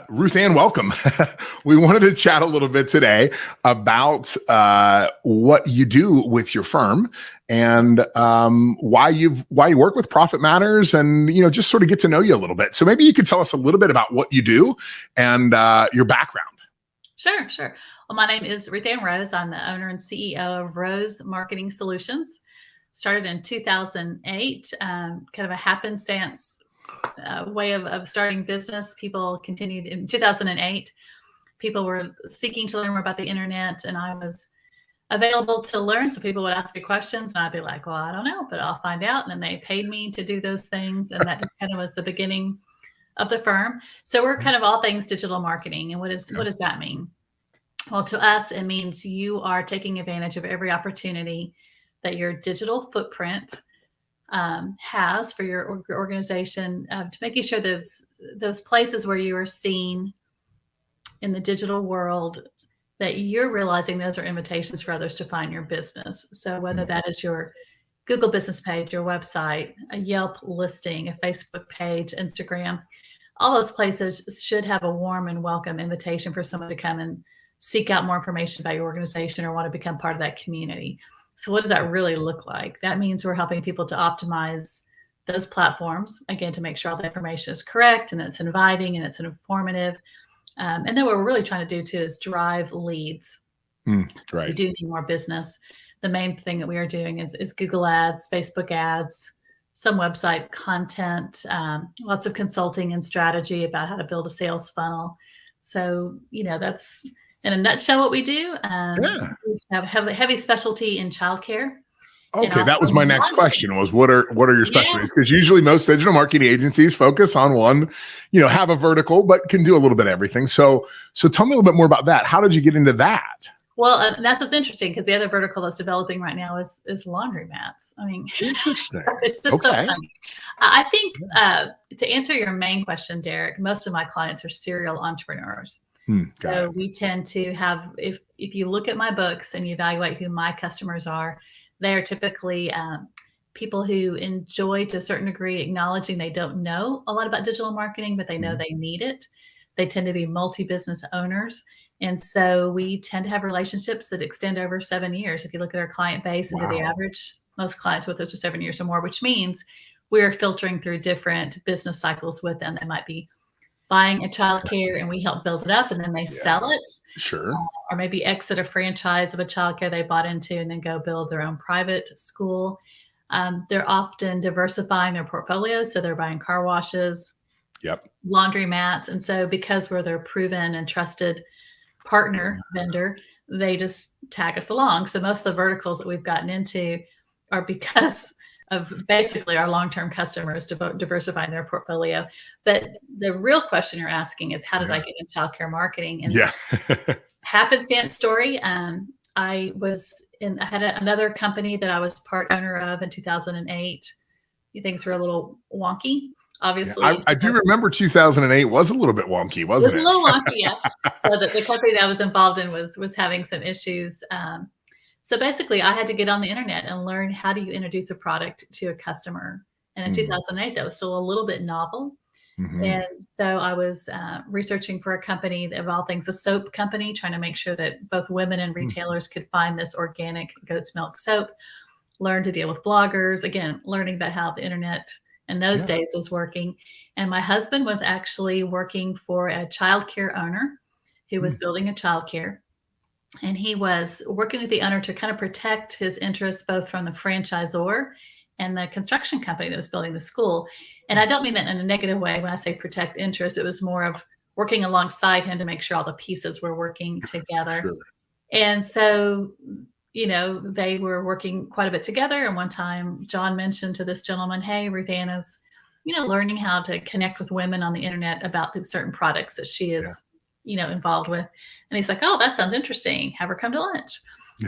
Ruth Ann, welcome. We wanted to chat a little bit today about what you do with your firm and why you work with Profit Matters, and just sort of get to know you a little bit. So maybe you could tell us a little bit about what you do and your background. Sure. Well, my name is Ruth Ann Rose. I'm the owner and CEO of Rose Marketing Solutions. Started in 2008, kind of a happenstance way of starting business. People continued in 2008. People were seeking to learn more about the internet, and I was available to learn. So people would ask me questions, and I'd be like, well, I don't know, but I'll find out. And then they paid me to do those things. And that just kind of was the beginning of the firm. So we're kind of all things digital marketing. And what does that mean? Well, to us, it means you are taking advantage of every opportunity that your digital footprint has for your organization, to making sure those places where you are seen in the digital world, that you're realizing those are invitations for others to find your business. So whether that is your Google business page, your website, a Yelp listing, a Facebook page, Instagram, all those places should have a warm and welcome invitation for someone to come and seek out more information about your organization or want to become part of that community. So what does that really look like? That means we're helping people to optimize those platforms, again, to make sure all the information is correct and it's inviting and it's informative. And then what we're really trying to do too is drive leads. Right. We do need more business. The main thing that we are doing is Google ads, Facebook ads, some website content, lots of consulting and strategy about how to build a sales funnel. So, that's in a nutshell what we do. We have heavy specialty in childcare. Okay, that was my next question, was what are your specialties? Because usually most digital marketing agencies focus on one, have a vertical, but can do a little bit of everything. So tell me a little bit more about that. How did you get into that? Well, that's what's interesting, because the other vertical that's developing right now is laundromats. I mean, interesting. It's just so funny. I think to answer your main question, Derek, most of my clients are serial entrepreneurs. So we tend to have, if you look at my books and you evaluate who my customers are, they are typically people who enjoy, to a certain degree, acknowledging they don't know a lot about digital marketing, but they know they need it. They tend to be multi-business owners. And so we tend to have relationships that extend over 7 years. If you look at our client base and do the average, most clients with us are 7 years or more, which means we're filtering through different business cycles with them. They might be buying a childcare and we help build it up, and then they sell it. Sure. Or maybe exit a franchise of a childcare they bought into and then go build their own private school. They're often diversifying their portfolios. So they're buying car washes, laundromats. And so because we're their proven and trusted partner vendor, they just tag us along. So most of the verticals that we've gotten into are because of basically our long-term customers diversifying their portfolio. But the real question you're asking is, how did I get in childcare marketing? And happenstance story. I had another company that I was part owner of in 2008. Things were a little wonky, obviously. I do remember 2008 was a little bit wonky, wasn't it? It was a little wonky, yeah. So the company that I was involved in was having some issues. So basically, I had to get on the internet and learn, how do you introduce a product to a customer? And in 2008, that was still a little bit novel. And so I was researching for a company, of all things, a soap company, trying to make sure that both women and retailers could find this organic goat's milk soap, learn to deal with bloggers, again, learning about how the internet in those days was working. And my husband was actually working for a childcare owner who was building a childcare. And he was working with the owner to kind of protect his interests, both from the franchisor and the construction company that was building the school. And I don't mean that in a negative way. When I say protect interests, it was more of working alongside him to make sure all the pieces were working together. Sure. And so, they were working quite a bit together. And one time John mentioned to this gentleman, hey, Ruth Ann is, learning how to connect with women on the internet about the certain products that she is involved with. And he's like, oh, that sounds interesting. Have her come to lunch.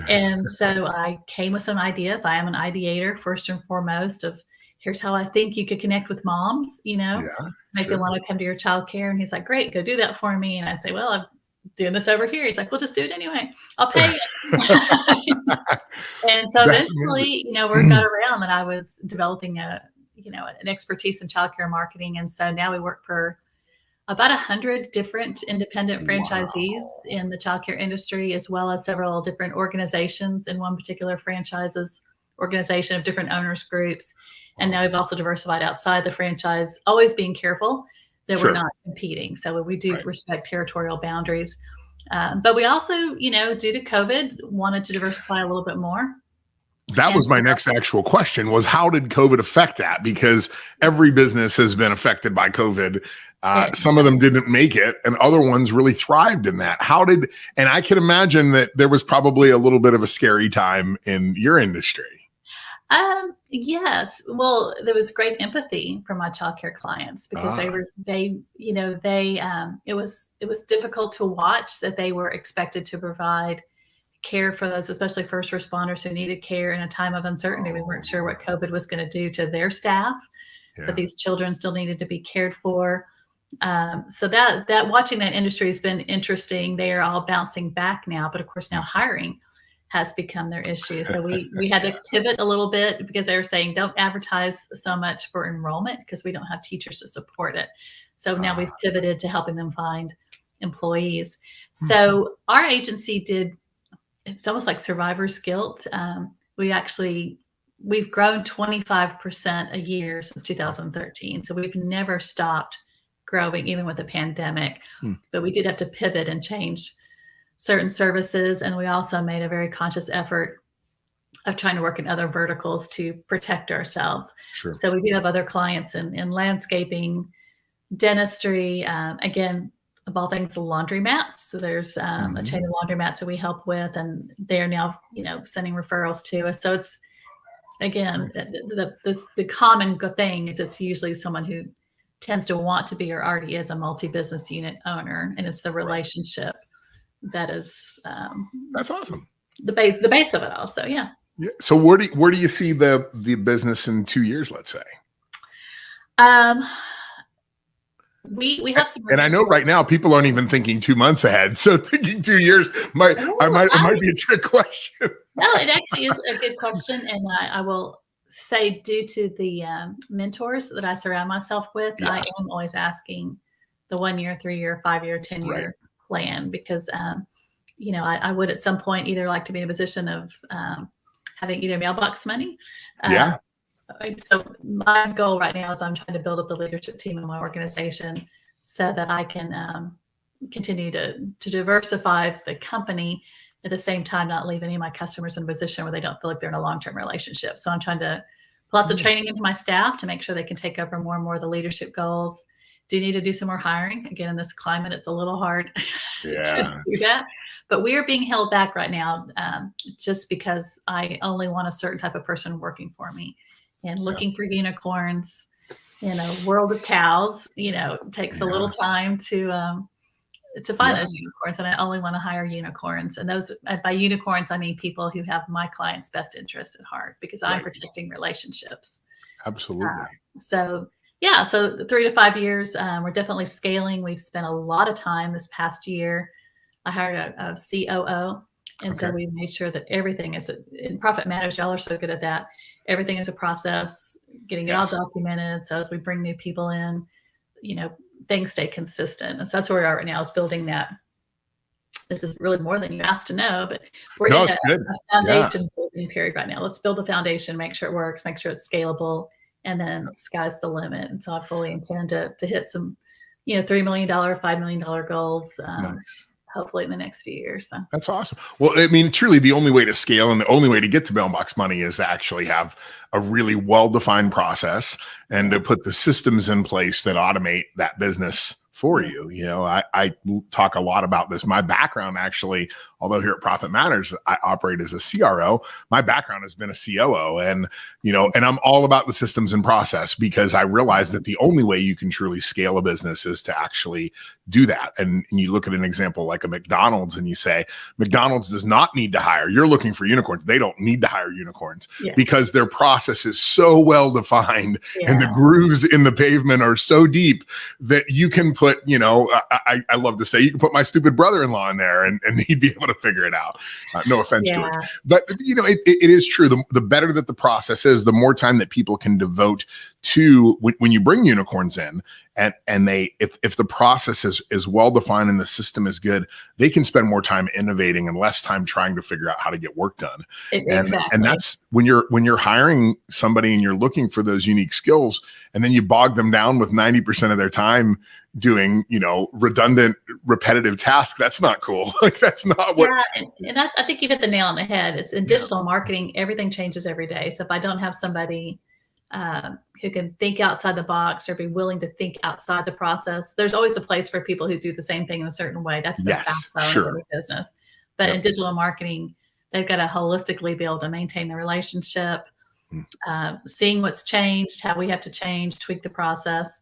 And so I came with some ideas. I am an ideator, first and foremost, of here's how I think you could connect with moms, make them want to come to your childcare. And he's like, great, go do that for me. And I'd say, well, I'm doing this over here. He's like, well, just do it anyway. I'll pay you. And so eventually, word got around that I was developing an expertise in childcare marketing. And so now we work for about 100 different independent franchisees in the childcare industry, as well as several different organizations in one particular franchise's organization of different owners groups. And now we've also diversified outside the franchise, always being careful that we're not competing. So we do respect territorial boundaries. But we also, due to COVID, wanted to diversify a little bit more. That was my next actual question, was how did COVID affect that? Because every business has been affected by COVID. Some of them didn't make it and other ones really thrived in that. And I can imagine that there was probably a little bit of a scary time in your industry. Yes. Well, there was great empathy from my childcare clients because it was difficult to watch that they were expected to provide care for those, especially first responders who needed care in a time of uncertainty. We weren't sure what COVID was going to do to their staff, but these children still needed to be cared for. So that watching that industry has been interesting. They are all bouncing back now, but of course now hiring has become their issue. So we had to pivot a little bit because they were saying, don't advertise so much for enrollment because we don't have teachers to support it. So now we've pivoted to helping them find employees. So our agency it's almost like survivor's guilt. We've grown 25% a year since 2013. So we've never stopped growing, even with the pandemic, but we did have to pivot and change certain services. And we also made a very conscious effort of trying to work in other verticals to protect ourselves. Sure. So we do have other clients in landscaping, dentistry, again, of all things, laundromats. So there's a chain of laundromats that we help with, and they're now, sending referrals to us. So it's, again, the common thing is it's usually someone who tends to want to be or already is a multi-business unit owner, and it's the relationship that is that's awesome. The base of it all. So yeah. So where do you see the business in 2 years, let's say? We have some, and I know right now people aren't even thinking 2 months ahead. So thinking 2 years it might be a trick question. No, it actually is a good question. And I will say, due to the mentors that I surround myself with, I am always asking the 1 year, 3 year, 5 year, 10 year plan, because, I would at some point either like to be in a position of having either mailbox money. So my goal right now is I'm trying to build up the leadership team in my organization so that I can continue to diversify the company, at the same time not leave any of my customers in a position where they don't feel like they're in a long-term relationship. So I'm trying to put lots of training into my staff to make sure they can take over more and more of the leadership goals. Do need to do some more hiring. Again, in this climate, it's a little hard to do that. But we are being held back right now just because I only want a certain type of person working for me. And looking for unicorns in a world of cows, takes a little time to find those unicorns. And I only want to hire unicorns. And those, by unicorns, I mean people who have my client's best interests at heart, because I'm protecting relationships. Absolutely. So 3 to 5 years, we're definitely scaling. We've spent a lot of time this past year. I hired a COO. And so we made sure that everything is in Profit Matters. Y'all are so good at that. Everything is a process, getting it all documented. So as we bring new people in, things stay consistent. And so that's where we are right now, is building that. This is really more than you asked to know, but we're in a foundation building period right now. Let's build the foundation, make sure it works, make sure it's scalable, and then sky's the limit. And so I fully intend to hit some, $3 million, $5 million goals. Hopefully in the next few years. So that's awesome. Well, I mean, truly the only way to scale and the only way to get to mailbox money is to actually have a really well-defined process and to put the systems in place that automate that business for you. I talk a lot about this. My background, actually, although here at Profit Matters, I operate as a CRO. My background has been a COO, and I'm all about the systems and process, because I realize that the only way you can truly scale a business is to actually do that. And you look at an example like a McDonald's and you say, McDonald's does not need to hire. You're looking for unicorns. They don't need to hire unicorns because their process is so well defined and the grooves in the pavement are so deep that you can put, I love to say, you can put my stupid brother-in-law in there and he'd be able to figure it out. No offense, Yeah. George, but it is true. The better that the process is, the more time that people can devote to when you bring unicorns in, and if the process is well defined and the system is good, they can spend more time innovating and less time trying to figure out how to get work done. Exactly. And that's when you're hiring somebody and you're looking for those unique skills, and then you bog them down with 90% of their time doing, redundant, repetitive tasks. That's not cool. Like that's not what. Yeah, and I think you hit the nail on the head. It's in digital marketing, everything changes every day. So if I don't have somebody who can think outside the box or be willing to think outside the process, there's always a place for people who do the same thing in a certain way. That's the backbone of the business. But in digital marketing, they've got to holistically be able to maintain the relationship, seeing what's changed, how we have to change, tweak the process.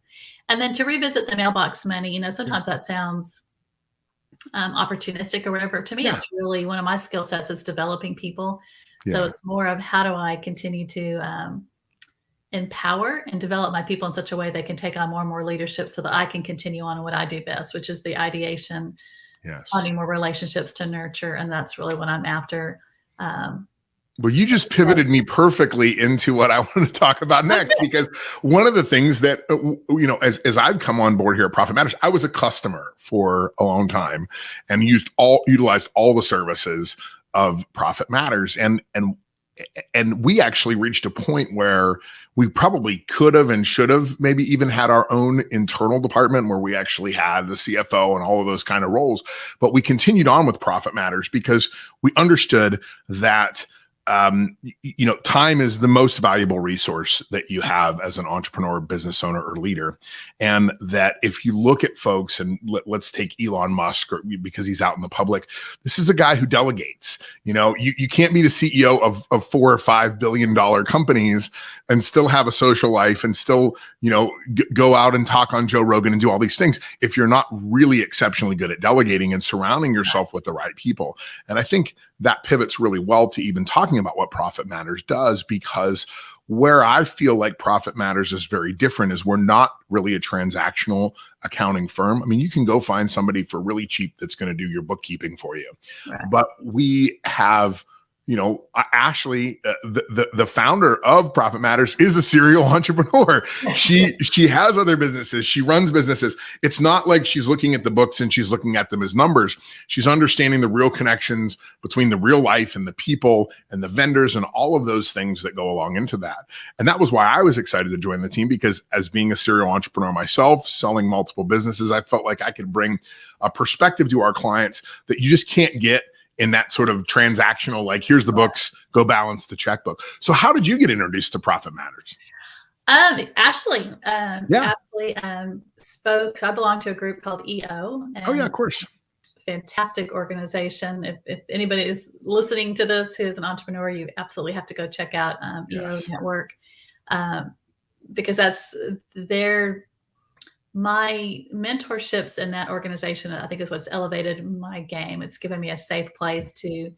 And then to revisit the mailbox money, sometimes that sounds opportunistic or whatever. To me, it's really one of my skill sets is developing people. So it's more of how do I continue to empower and develop my people in such a way they can take on more and more leadership so that I can continue on what I do best, which is the ideation, finding more relationships to nurture. And that's really what I'm after. Well, you just pivoted me perfectly into what I want to talk about next, because one of the things that, as I've come on board here at Profit Matters, I was a customer for a long time and utilized all the services of Profit Matters. And we actually reached a point where we probably could have and should have maybe even had our own internal department where we actually had the CFO and all of those kind of roles. But we continued on with Profit Matters because we understood that time is the most valuable resource that you have as an entrepreneur, business owner, or leader. And that if you look at folks, and let's take Elon Musk, because he's out in the public, this is a guy who delegates. You can't be the CEO of $4 or $5 billion companies and still have a social life and still, go out and talk on Joe Rogan and do all these things if you're not really exceptionally good at delegating and surrounding yourself with the right people. And I think that pivots really well to even talking about what Profit Matters does, because where I feel like Profit Matters is very different is we're not really a transactional accounting firm. I mean, you can go find somebody for really cheap that's going to do your bookkeeping for you. Right. But we have, Ashley, the founder of Profit Matters, is a serial entrepreneur. She has other businesses. She runs businesses. It's not like she's looking at the books and she's looking at them as numbers. She's understanding the real connections between the real life and the people and the vendors and all of those things that go along into that. And that was why I was excited to join the team, because as being a serial entrepreneur myself, selling multiple businesses, I felt like I could bring a perspective to our clients that you just can't get in that sort of transactional, like, here's the books, go balance the checkbook. So how did you get introduced to Profit Matters? Ashley spoke. So I belong to a group called EO. And of course. Fantastic organization. If anybody is listening to this who is an entrepreneur, you absolutely have to go check out EO Network, because that's my mentorships in that organization, I think, is what's elevated my game. It's given me a safe place to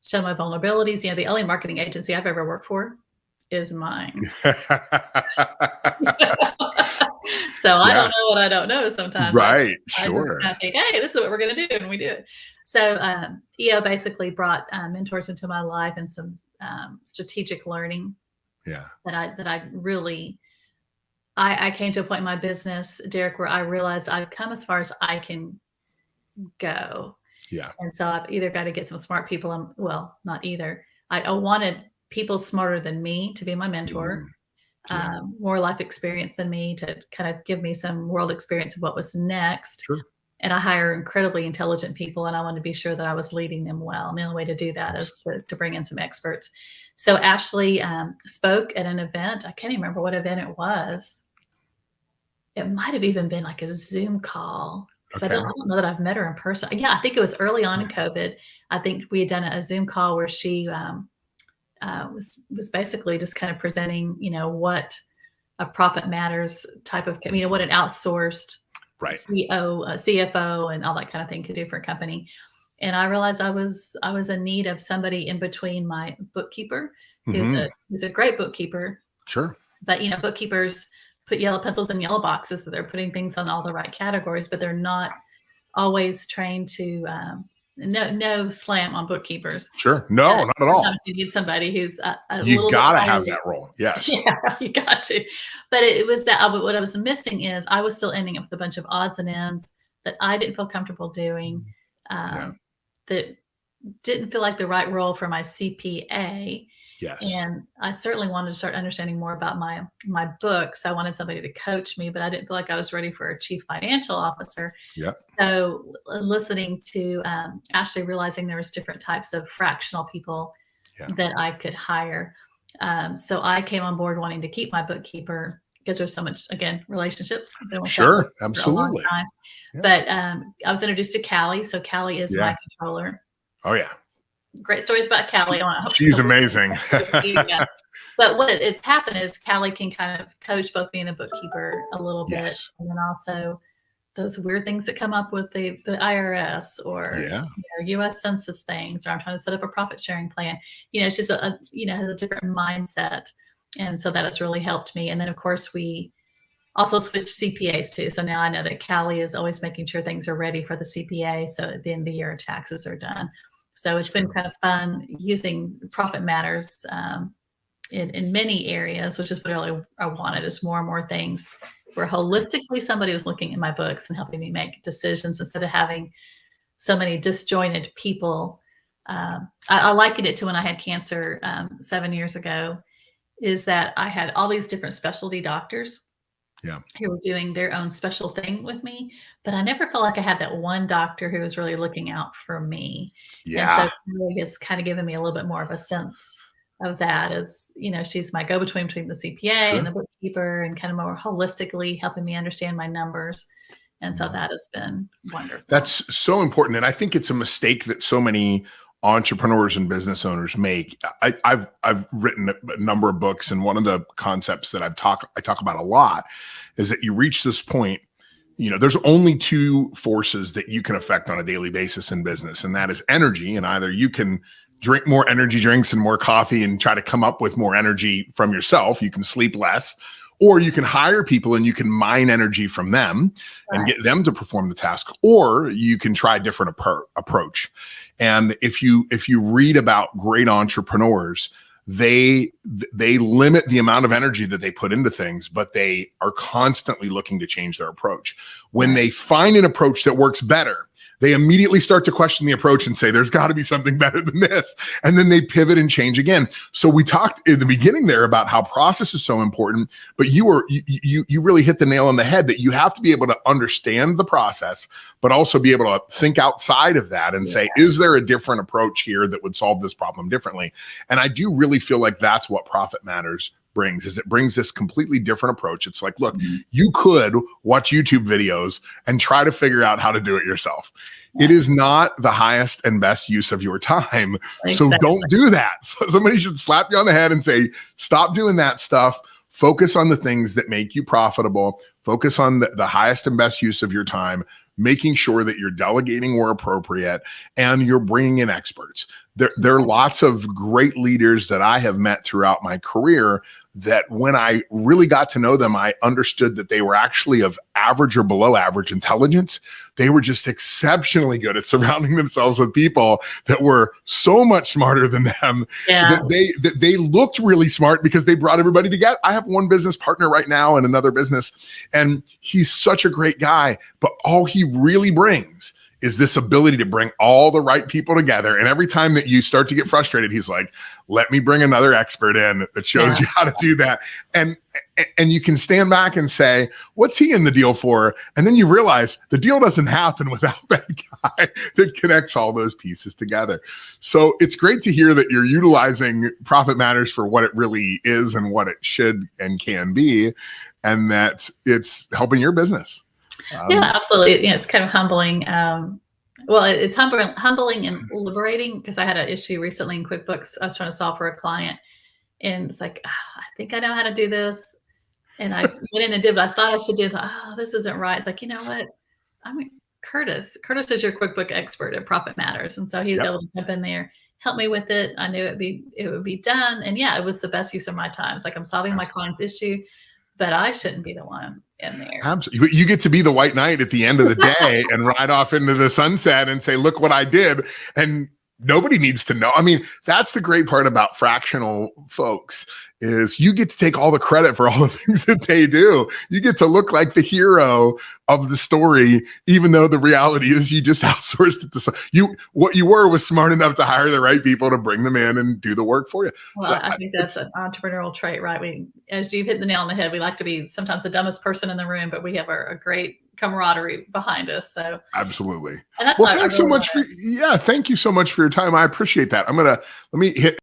show my vulnerabilities. The only marketing agency I've ever worked for is mine. So I don't know what I don't know sometimes. Right. Sure. I think, hey, this is what we're going to do. And we do it. So EO basically brought mentors into my life and some strategic learning that I really... I came to a point in my business, Derek, where I realized I've come as far as I can go. Yeah. And so I've either got to get some smart people. Not either. I wanted people smarter than me to be my mentor, more life experience than me to kind of give me some world experience of what was next. Sure. And I hire incredibly intelligent people, and I wanted to be sure that I was leading them well. And the only way to do that is to bring in some experts. So Ashley spoke at an event. I can't even remember what event it was. It might have even been like a Zoom call. Okay. I don't know that I've met her in person. Yeah, I think it was early on in COVID. I think we had done a Zoom call where she was basically just kind of presenting, what a Profit Matters type of, what an outsourced CFO and all that kind of thing could do for a company. And I realized I was in need of somebody in between my bookkeeper, who's a great bookkeeper. Sure. But bookkeepers put yellow pencils in yellow boxes, so they're putting things on all the right categories, but they're not always trained to no slam on bookkeepers. Sure. No, not at all. Sometimes you need somebody who's a You little bit gotta higher. have that role. Yes. Yeah, you got to. But it was that what I was missing is I was still ending up with a bunch of odds and ends that I didn't feel comfortable doing, Yeah. that didn't feel like the right role for my CPA. Yes. And I certainly wanted to start understanding more about my books. I wanted somebody to coach me, but I didn't feel like I was ready for a chief financial officer. Yeah. So listening to Ashley, realizing there was different types of fractional people that I could hire. So I came on board wanting to keep my bookkeeper because there's so much, again, relationships. Sure. Absolutely. For a long time. Yeah. But I was introduced to Callie. So Callie is my controller. Oh, yeah. Great stories about Callie. She's amazing. But what it's happened is Callie can kind of coach both me and the bookkeeper a little bit. And then also those weird things that come up with the IRS or US Census things, or I'm trying to set up a profit sharing plan. It's just has a different mindset. And so that has really helped me. And then of course we also switched CPAs too. So now I know that Callie is always making sure things are ready for the CPA. So at the end of the year, taxes are done. So it's been kind of fun using Profit Matters in many areas, which is what I wanted, is more and more things where holistically somebody was looking at my books and helping me make decisions instead of having so many disjointed people. I likened it to when I had cancer 7 years ago, is that I had all these different specialty doctors who were doing their own special thing with me, but I never felt like I had that one doctor who was really looking out for me. Yeah. And so really has kind of given me a little bit more of a sense of that, as she's my go-between between the CPA and the bookkeeper, and kind of more holistically helping me understand my numbers. And so that has been wonderful. That's so important. And I think it's a mistake that so many entrepreneurs and business owners make. I've written a number of books, and one of the concepts that I talk about a lot is that you reach this point, there's only two forces that you can affect on a daily basis in business, and that is energy. And either you can drink more energy drinks and more coffee and try to come up with more energy from yourself, you can sleep less, or you can hire people and you can mine energy from them and get them to perform the task, or you can try a different approach. And if you read about great entrepreneurs, they limit the amount of energy that they put into things, but they are constantly looking to change their approach. When they find an approach that works better, they immediately start to question the approach and say, there's got to be something better than this. And then they pivot and change again. So we talked in the beginning there about how process is so important, but you really hit the nail on the head that you have to be able to understand the process, but also be able to think outside of that and say, is there a different approach here that would solve this problem differently? And I do really feel like that's what Profit Matters brings, is it brings this completely different approach. It's like, look, you could watch YouTube videos and try to figure out how to do it yourself. It is not the highest and best use of your time. So don't do that. So somebody should slap you on the head and say, stop doing that stuff. Focus on the things that make you profitable. Focus on the highest and best use of your time, making sure that you're delegating where appropriate and you're bringing in experts. There are lots of great leaders that I have met throughout my career that when I really got to know them, I understood that they were actually of average or below average intelligence. They were just exceptionally good at surrounding themselves with people that were so much smarter than them, that they looked really smart because they brought everybody together. I have one business partner right now in another business, and he's such a great guy, but all he really brings is this ability to bring all the right people together. And every time that you start to get frustrated, he's like, let me bring another expert in that shows you how to do that. And you can stand back and say, what's he in the deal for? And then you realize the deal doesn't happen without that guy that connects all those pieces together. So it's great to hear that you're utilizing Profit Matters for what it really is and what it should and can be, and that it's helping your business. Yeah, absolutely. It's kind of humbling. Well, it's humbling and liberating, because I had an issue recently in QuickBooks I was trying to solve for a client, and it's like, I think I know how to do this. And I went in and did what I thought I should do. This isn't right. It's like, you know what? I mean, Curtis is your QuickBook expert at Profit Matters. And so he was able to jump in there, help me with it. I knew it would be done. And it was the best use of my time. It's like, I'm solving my client's issue, but I shouldn't be the one in there. Absolutely. You get to be the white knight at the end of the day and ride off into the sunset and say, look what I did. And nobody needs to know. I mean, that's the great part about fractional folks is you get to take all the credit for all the things that they do. You get to look like the hero of the story, even though the reality is you just outsourced it to what you were was smart enough to hire the right people to bring them in and do the work for you. Well, so I think that's an entrepreneurial trait, right? As you've hit the nail on the head, we like to be sometimes the dumbest person in the room, but we have a great camaraderie behind us. So absolutely. And that's well, thanks so much thank you so much for your time. I appreciate that. Let me hit